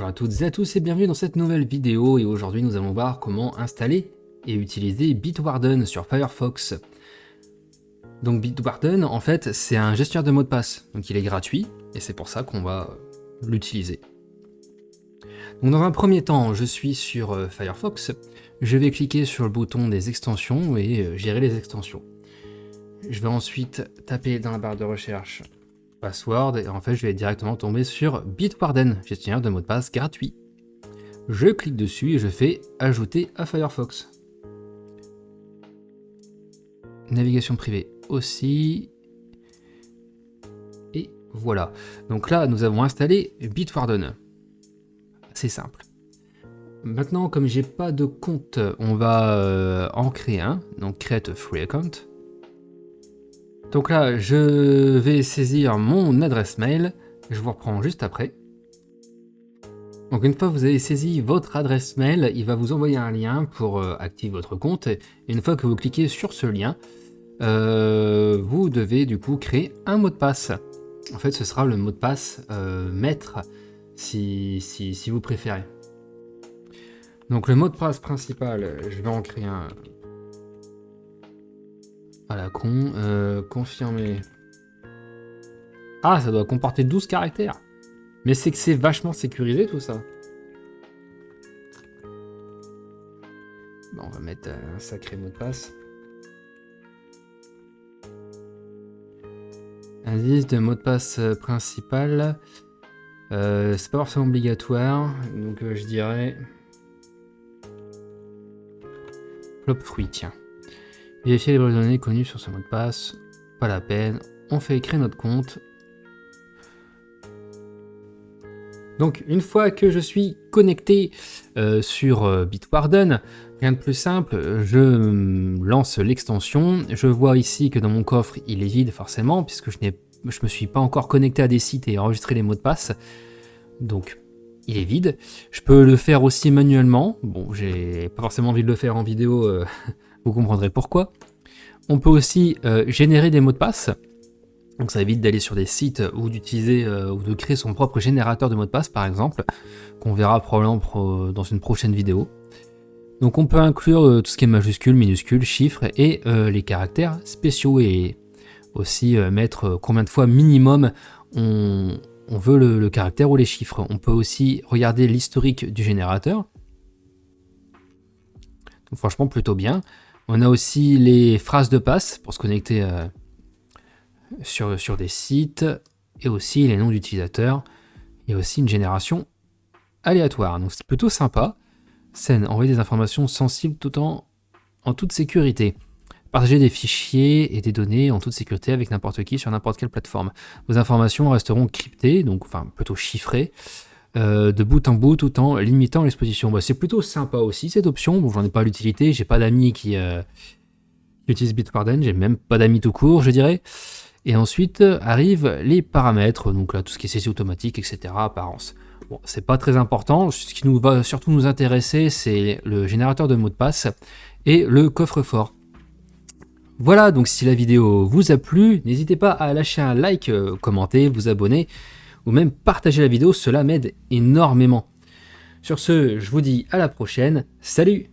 Bonjour à toutes et à tous et bienvenue dans cette nouvelle vidéo et aujourd'hui nous allons voir comment installer et utiliser Bitwarden sur Firefox. Donc Bitwarden en fait c'est un gestionnaire de mots de passe, donc il est gratuit et c'est pour ça qu'on va l'utiliser. Donc dans un premier temps je suis sur Firefox, je vais cliquer sur le bouton des extensions et gérer les extensions. Je vais ensuite taper dans la barre de recherche password et en fait je vais directement tomber sur Bitwarden, gestionnaire de mots de passe gratuit. Je clique dessus et je fais ajouter à Firefox. Navigation privée aussi. Et voilà. Donc là nous avons installé Bitwarden. C'est simple. Maintenant comme j'ai pas de compte, on va en créer un. Donc create a free account. Donc là, je vais saisir mon adresse mail, je vous reprends juste après. Donc une fois que vous avez saisi votre adresse mail, il va vous envoyer un lien pour activer votre compte. Et une fois que vous cliquez sur ce lien, vous devez du coup créer un mot de passe. En fait, ce sera le mot de passe maître, si vous préférez. Donc le mot de passe principal, je vais en créer un... à la con, confirmer. Ah, ça doit comporter 12 caractères. Mais c'est que c'est vachement sécurisé tout ça. Bon, on va mettre un sacré mot de passe. Indice de mot de passe principal. C'est pas forcément obligatoire, donc je dirais... Flop fruit, tiens. Vérifier les données connues sur ce mot de passe, pas la peine, on fait créer notre compte. Donc une fois que je suis connecté sur Bitwarden, rien de plus simple, je lance l'extension, je vois ici que dans mon coffre il est vide forcément, puisque je me suis pas encore connecté à des sites et enregistré les mots de passe, donc il est vide. Je peux le faire aussi manuellement, bon j'ai pas forcément envie de le faire en vidéo, vous comprendrez pourquoi. On peut aussi générer des mots de passe. Donc ça évite d'aller sur des sites ou d'utiliser ou de créer son propre générateur de mots de passe par exemple, qu'on verra probablement dans une prochaine vidéo. Donc on peut inclure tout ce qui est majuscule, minuscule, chiffres et les caractères spéciaux et aussi mettre combien de fois minimum on veut le caractère ou les chiffres. On peut aussi regarder l'historique du générateur. Donc franchement plutôt bien. On a aussi les phrases de passe pour se connecter sur des sites et aussi les noms d'utilisateurs. Il y a aussi une génération aléatoire, donc c'est plutôt sympa. Scène, envoyer des informations sensibles tout en toute sécurité. Partager des fichiers et des données en toute sécurité avec n'importe qui sur n'importe quelle plateforme. Vos informations resteront cryptées, donc enfin plutôt chiffrées, de bout en bout tout en limitant l'exposition. Bah, c'est plutôt sympa aussi cette option. Bon, j'en ai pas l'utilité, j'ai pas d'amis qui utilisent Bitwarden, j'ai même pas d'amis tout court, je dirais. Et ensuite arrivent les paramètres, donc là tout ce qui est saisie automatique, etc. Apparence. Bon, c'est pas très important. Ce qui va surtout nous intéresser, c'est le générateur de mots de passe et le coffre-fort. Voilà, donc si la vidéo vous a plu, n'hésitez pas à lâcher un like, commenter, vous abonner ou même partager la vidéo, cela m'aide énormément. Sur ce, je vous dis à la prochaine, salut!